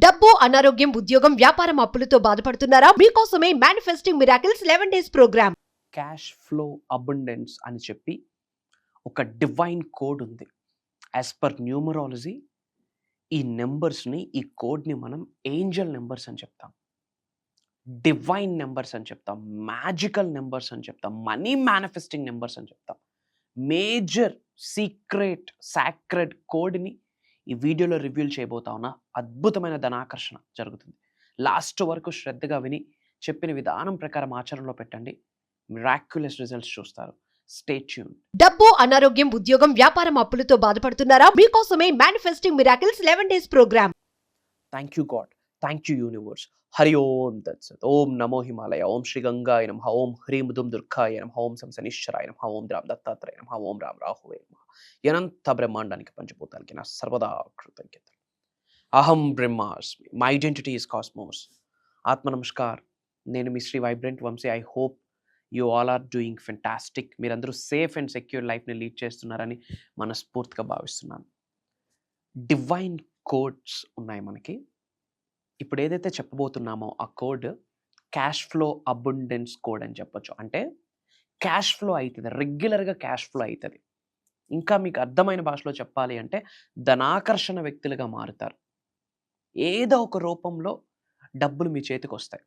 డబ్బు, అనారోగ్యం, ఉద్యోగం, వ్యాపారం, అప్పులతో బాధపడుతున్నారా? మీకోసమే manifesting miracles 11 days programme. Cash flow abundance అని చెప్పి ఒక డివైన్ కోడ్ ఉంది. యాజ్ పర్ న్యూమరాలజీ ఈ నెంబర్స్ని, ఈ కోడ్ని మనం ఏంజల్ నెంబర్స్ అని చెప్తాం, డివైన్ నెంబర్స్ అని చెప్తాం, మ్యాజికల్ నెంబర్స్ అని చెప్తాం, మనీ మేనిఫెస్టింగ్ నెంబర్స్ అని చెప్తాం. మేజర్ సీక్రెట్ సాక్రెడ్ కోడ్ని ఈ వీడియోలో రివ్యూల్ చేయబోతా ఉన్నా. అద్భుతమైన ధనాకర్షణ జరుగుతుంది. లాస్ట్ వరకు శ్రద్ధగా విని చెప్పిన విధానం ప్రకారం ఆచరణలో పెట్టండి. మిరాక్యులస్ రిజల్ట్స్ చూస్తారు. Stay tune. డబ్బు, అనారోగ్యం, ఉద్యోగం, వ్యాపారం, అప్పులతో బాధపడుతున్నారా? మీకోసమే manifesting miracles 11 days program. Thank you God, thank you universe. Hari Om తత్సత్. ఓం నమో హిమాలయ. ఓం శ్రీ గంగాయ నమః. ఓం హ్రీం దుం దుర్గాయ నమః. ఓం శం శనిశ్చరాయ నమః. ఓం రామ్ దత్తాత్రేయ నమః. ఓం రామ్ రాహువే నమః. అనంత బ్రహ్మాండానికి పంచభూతానికి నా సర్వదా కృతజ్ఞతలు. అహం బ్రహ్మాస్మి. My identity is cosmos. ఆత్మ నమస్కార్. నేను మీ Shri vibrant Vamshi. I hope you all are doing fantastic. మీరందరూ సేఫ్ అండ్ సెక్యూర్ లైఫ్ని లీడ్ చేస్తున్నారని మనస్ఫూర్తిగా భావిస్తున్నాను. డివైన్ కోడ్స్ ఉన్నాయి మనకి. ఇప్పుడు ఏదైతే చెప్పబోతున్నామో ఆ code cash flow abundance code అని చెప్పొచ్చు. అంటే క్యాష్ ఫ్లో అవుతుంది, రెగ్యులర్గా క్యాష్ ఫ్లో అవుతుంది. ఇంకా మీకు అర్థమైన భాషలో చెప్పాలి అంటే ధనాకర్షణ వ్యక్తులుగా మారుతారు. ఏదో ఒక రూపంలో డబ్బులు మీ చేతికి వస్తాయి.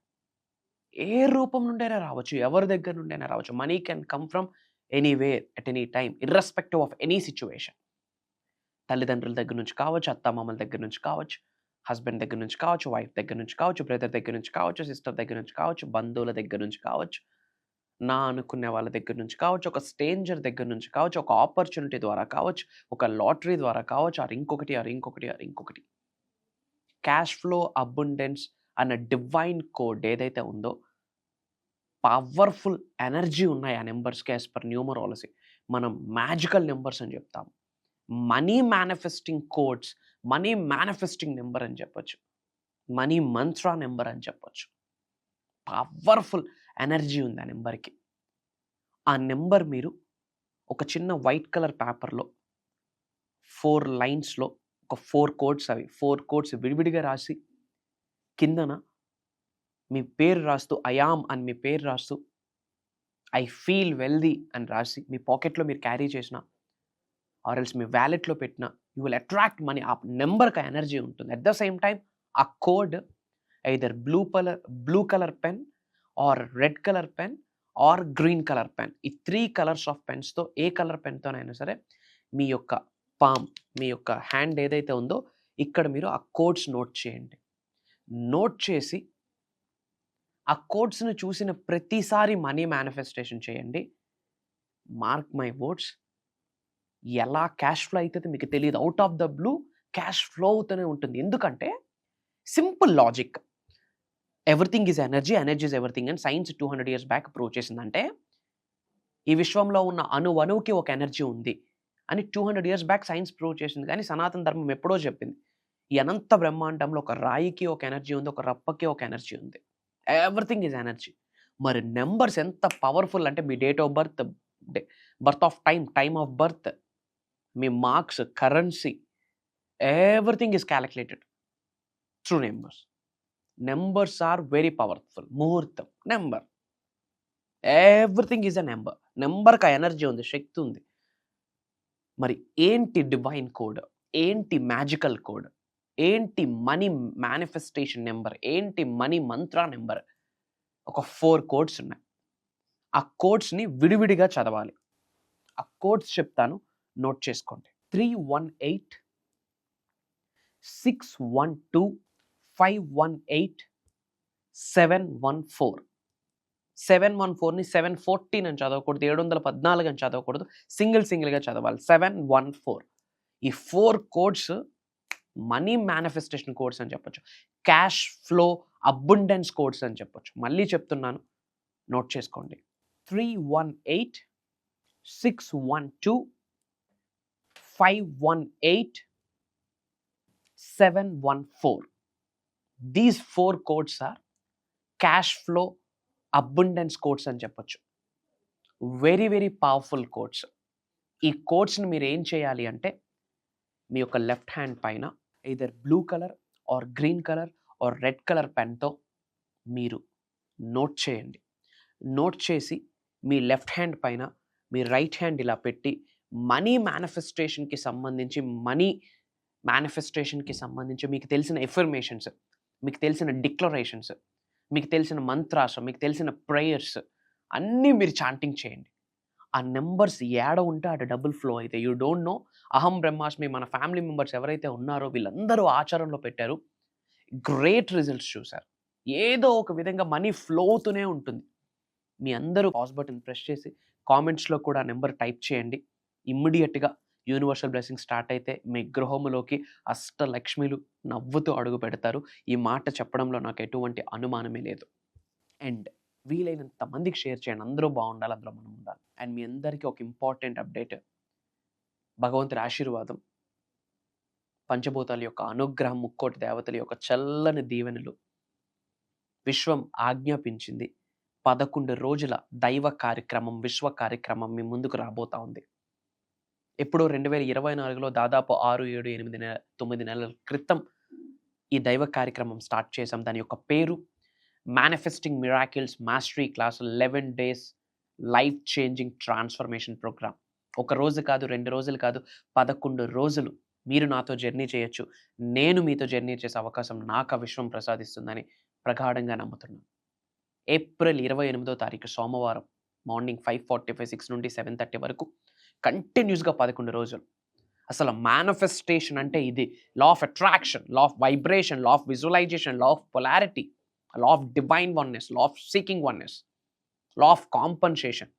ఏ రూపం నుండైనా రావచ్చు, ఎవరి దగ్గర నుండైనా రావచ్చు. Money can come from anywhere at any time, irrespective of any situation. తల్లిదండ్రుల దగ్గర నుంచి కావచ్చు, అత్తామామల దగ్గర నుంచి కావచ్చు, హస్బెండ్ దగ్గర నుంచి కావచ్చు, వైఫ్ దగ్గర నుంచి కావచ్చు, బ్రదర్ దగ్గర నుంచి కావచ్చు, సిస్టర్ దగ్గర నుంచి కావచ్చు, బంధువుల దగ్గర నుంచి కావచ్చు, నా అనుకునే వాళ్ళ దగ్గర నుంచి కావచ్చు, ఒక స్ట్రేంజర్ దగ్గర నుంచి కావచ్చు, ఒక ఆపర్చునిటీ ద్వారా కావచ్చు, ఒక లాటరీ ద్వారా కావచ్చు, ఇంకొకటి. క్యాష్ ఫ్లో అబండెన్స్ అన్న డివైన్ కోడ్ ఏదైతే ఉందో, పవర్ఫుల్ ఎనర్జీ ఉన్నాయి ఆ నెంబర్స్కి. యాజ్ పర్ న్యూమరాలజీ మనం మ్యాజికల్ నెంబర్స్ అని చెప్తాం. Money manifesting codes, money manifesting number అని చెప్పొచ్చు, మనీ మంత్ర నెంబర్ అని చెప్పొచ్చు. పవర్ఫుల్ ఎనర్జీ ఉంది ఆ నెంబర్కి. ఆ నెంబర్ మీరు ఒక చిన్న వైట్ కలర్ పేపర్లో 4 లైన్స్లో ఒక 4 కోడ్స్, అవి 4 కోడ్స్ విడివిడిగా రాసి కిందన మీ పేరు రాస్తూ, ఐయామ్ అని మీ పేరు రాస్తూ, ఐ ఫీల్ వెల్దీ అని రాసి మీ పాకెట్లో మీరు క్యారీ చేసిన ఆర్ ఎల్స్ మీ వ్యాలెట్లో పెట్టిన, యూ విల్ అట్రాక్ట్ మనీ. ఆ నెంబర్కి ఎనర్జీ ఉంటుంది. అట్ ద సేమ్ టైం ఆ code either blue colour pen or red colour pen or green colour pen, ఈ 3 కలర్స్ ఆఫ్ పెన్స్తో, ఏ కలర్ పెన్తోనైనా సరే మీ యొక్క పామ్, మీ యొక్క హ్యాండ్ ఏదైతే ఉందో ఇక్కడ మీరు ఆ కోడ్స్ నోట్ చేయండి. నోట్ చేసి ఆ కోడ్స్ని చూసిన ప్రతిసారి మనీ మేనిఫెస్టేషన్ చేయండి. మార్క్ మై వర్డ్స్, ఎలా క్యాష్ ఫ్లో అవుతుంది మీకు తెలియదు. Out of the blue cash flow అవుతూనే ఉంటుంది. ఎందుకంటే simple logic, everything is energy, energy is everything అని సైన్స్ 200 years బ్యాక్ ప్రూవ్ చేసిందంటే ఈ విశ్వంలో ఉన్న అణువుకి ఒక ఎనర్జీ ఉంది అని 200 years బ్యాక్ సైన్స్ ప్రూవ్ చేసింది. కానీ సనాతన ధర్మం ఎప్పుడో చెప్పింది, ఈ అనంత బ్రహ్మాండంలో ఒక రాయికి ఒక ఎనర్జీ ఉంది, ఒక రప్పకి ఒక ఎనర్జీ ఉంది. Everything is energy. మరి నెంబర్స్ ఎంత పవర్ఫుల్ అంటే మీ date of birth, birth of time of birth, మీ marks, currency, everything is calculated through numbers. Numbers are very powerful. ముహూర్తం number, everything is a number. నెంబర్కి ఆ ఎనర్జీ ఉంది, శక్తి ఉంది. మరి ఏంటి డివైన్ కోడ్, ఏంటి మ్యాజికల్ కోడ్, ఏంటి మనీ మేనిఫెస్టేషన్ నెంబర్, ఏంటి మనీ మంత్ర నెంబర్? ఒక 4 కోడ్స్ ఉన్నాయి. ఆ కోడ్స్ని విడివిడిగా చదవాలి. ఆ కోడ్స్ చెప్తాను, నోట్ చేసుకోండి. 318 612 518 714. 714ని 714 అని చదవకూడదు, 714 అని చదవకూడదు, సింగిల్గా చదవాలి. 714. ఈ 4 కోడ్స్ మనీ మేనిఫెస్టేషన్ కోడ్స్ అని చెప్పొచ్చు, క్యాష్ ఫ్లో అబండెన్స్ కోడ్స్ అని చెప్పొచ్చు. మళ్ళీ చెప్తున్నాను, నోట్ చేసుకోండి. 318 612 518 714. These 4 codes are cash flow abundance codes అని చెప్పొచ్చు. Very very powerful codes. ఈ కోడ్స్ని మీరు ఏం చేయాలి అంటే మీ యొక్క లెఫ్ట్ హ్యాండ్ పైన either blue colour or green colour or red colour పెన్తో మీరు నోట్ చేయండి. నోట్ చేసి మీ లెఫ్ట్ హ్యాండ్ పైన మీ రైట్ హ్యాండ్ ఇలా పెట్టి మనీ మేనిఫెస్టేషన్కి సంబంధించి మీకు తెలిసిన ఎఫర్మేషన్స్, మీకు తెలిసిన డిక్లరేషన్స్, మీకు తెలిసిన మంత్రాస్, మీకు తెలిసిన ప్రేయర్స్ అన్నీ మీరు చాంటింగ్ చేయండి. ఆ నెంబర్స్ ఏడ ఉంటే అటు డబుల్ ఫ్లో అయితే యూ డోంట్ నో. అహం బ్రహ్మాస్మి మన ఫ్యామిలీ మెంబర్స్ ఎవరైతే ఉన్నారో వీళ్ళందరూ ఆచరణలో పెట్టారు, గ్రేట్ రిజల్ట్స్ చూశారు. ఏదో ఒక విధంగా మనీ ఫ్లో అవుతూనే ఉంటుంది. మీ అందరూ పాజ్ బటన్ ప్రెస్ చేసి కామెంట్స్లో కూడా నెంబర్ టైప్ చేయండి. ఇమ్మీడియట్గా యూనివర్సల్ బ్లెస్సింగ్ స్టార్ట్ అయితే మీ గృహములోకి అష్టలక్ష్మిలు నవ్వుతూ అడుగు పెడతారు. ఈ మాట చెప్పడంలో నాకు ఎటువంటి అనుమానమే లేదు. అండ్ వీలైనంత మందికి షేర్ చేయండి. అందరూ బాగుండాలి, అందులో మనం ఉండాలి. అండ్ మీ అందరికీ ఒక ఇంపార్టెంట్ అప్డేట్, భగవంతుడి ఆశీర్వాదం, పంచభూతాల యొక్క అనుగ్రహం, ముక్కోటి దేవతల యొక్క చల్లని దీవెనలు విశ్వం ఆజ్ఞాపించింది. 11 రోజుల దైవ కార్యక్రమం, విశ్వ కార్యక్రమం మీ ముందుకు రాబోతా ఉంది. ఎప్పుడో 2024లో దాదాపు 6, 7, 8, 9 నెలల క్రితం ఈ దైవ కార్యక్రమం స్టార్ట్ చేసాం. దాని యొక్క పేరు manifesting miracles mastery class 11 days life changing transformation programme. ఒక రోజు కాదు, 2 రోజులు కాదు, 11 రోజులు మీరు నాతో జర్నీ చేయొచ్చు. నేను మీతో జర్నీ చేసే అవకాశం నాకు ఆ విశ్వం ప్రసాదిస్తుందని ప్రగాఢంగా నమ్ముతున్నాను. ఏప్రిల్ 28వ తారీఖు సోమవారం మార్నింగ్ 5:45, 6 నుండి 7:30 వరకు కంటిన్యూస్గా 11 రోజులు. అసలు మేనిఫెస్టేషన్ అంటే ఇది. Law of attraction, law of vibration, law of visualisation, law of polarity, law of divine oneness, law of seeking oneness, law of compensation,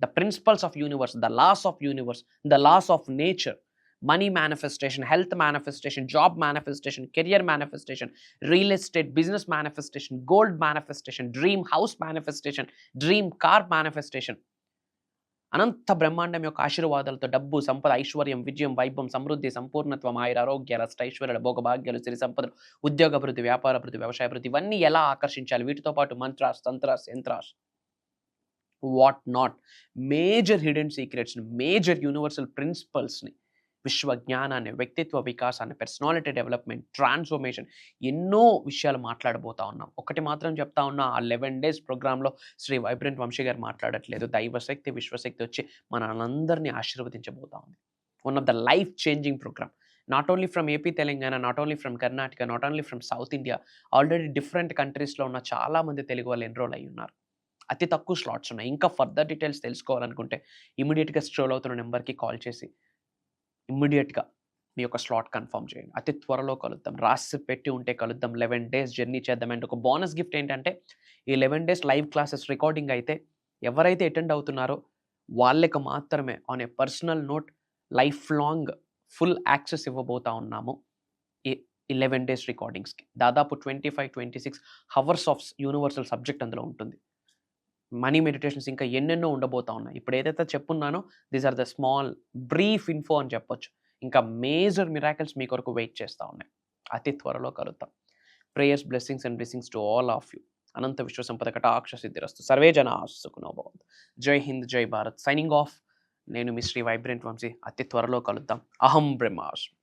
the principles of universe, the laws of universe, the laws of nature, money manifestation, health manifestation, job manifestation, career manifestation, real estate business manifestation, gold manifestation, dream house manifestation, dream car manifestation. అనంత బ్రహ్మాండం యొక్క ఆశీర్వాదాలతో డబ్బు, సంపద, ఐశ్వర్యం, విజయం, వైభవం, సమృద్ధి, సంపూర్ణత్వం, ఆయుర, ఆరోగ్యాలు, అష్టైశ్వర్యాలు, భోగభాగ్యాలు, సిరి సంపదలు, ఉద్యోగ అభివృద్ధి, వ్యాపార అభివృద్ధి, వ్యవసాయ అభివృద్ధి, ఇవన్నీ ఎలా ఆకర్షించాలి, వీటితో పాటు mantras, tantras, yantras, what not, major hidden secrets, major universal ప్రిన్సిపల్స్ని, విశ్వ జ్ఞానాన్ని, వ్యక్తిత్వ వికాసాన్ని, పర్సనాలిటీ డెవలప్మెంట్, ట్రాన్స్ఫర్మేషన్, ఎన్నో విషయాలు మాట్లాడబోతా ఉన్నాం. ఒకటి మాత్రం చెప్తా ఉన్నా, ఆ 11 days ప్రోగ్రాంలో శ్రీ వైబ్రెంట్ వంశీ గారు మాట్లాడట్లేదు. దైవశక్తి, విశ్వశక్తి వచ్చి మనందరినీ ఆశీర్వదించబోతా ఉంది. One of the life changing programme, not only from AP Telangana, not only from Karnataka, not only from South India, already different కంట్రీస్లో ఉన్న చాలామంది తెలుగు వాళ్ళు ఎన్రోల్ అయ్యి ఉన్నారు. అతి తక్కువ స్లాట్స్ ఉన్నాయి. ఇంకా ఫర్దర్ డీటెయిల్స్ తెలుసుకోవాలనుకుంటే ఇమీడియట్గా స్క్రోల్ అవుతున్న నెంబర్కి కాల్ చేసి ఇమ్మీడియట్గా మీ యొక్క స్లాట్ కన్ఫర్మ్ చేయండి. అతి త్వరలో కలుద్దాం. రాసి పెట్టి ఉంటే కలుద్దాం. 11 days జర్నీ చేద్దాం. అండ్ ఒక బోనస్ గిఫ్ట్ ఏంటంటే, ఈ 11 days లైవ్ క్లాసెస్ రికార్డింగ్ అయితే ఎవరైతే అటెండ్ అవుతున్నారో వాళ్ళకి మాత్రమే on a personal note lifelong full access ఇవ్వబోతా ఉన్నాము ఈ 11 days రికార్డింగ్స్కి. దాదాపు 25-26 hours ఆఫ్ యూనివర్సల్ సబ్జెక్ట్ అందులో ఉంటుంది. మనీ మెడిటేషన్స్ ఇంకా ఎన్నెన్నో ఉండబోతా ఉన్నాయి. ఇప్పుడు ఏదైతే చెప్పున్నానో these are the small brief info అని చెప్పొచ్చు. ఇంకా మేజర్ మిరాకిల్స్ మీ కొరకు వెయిట్ చేస్తూ ఉన్నాయి. అతి త్వరలో కలుద్దాం. Prayers, blessings and blessings to all of you. అనంత విశ్వ సంపద కటాక్ష సిద్ధిరస్తు. సర్వే జనా సుఖినో భవంతు. జై హింద్, జై భారత్. Signing off. నేను మీ శ్రీ వైబ్రెంట్ వంశీ. అతి త్వరలో కలుద్దాం. అహం బ్రహ్మాస్మి.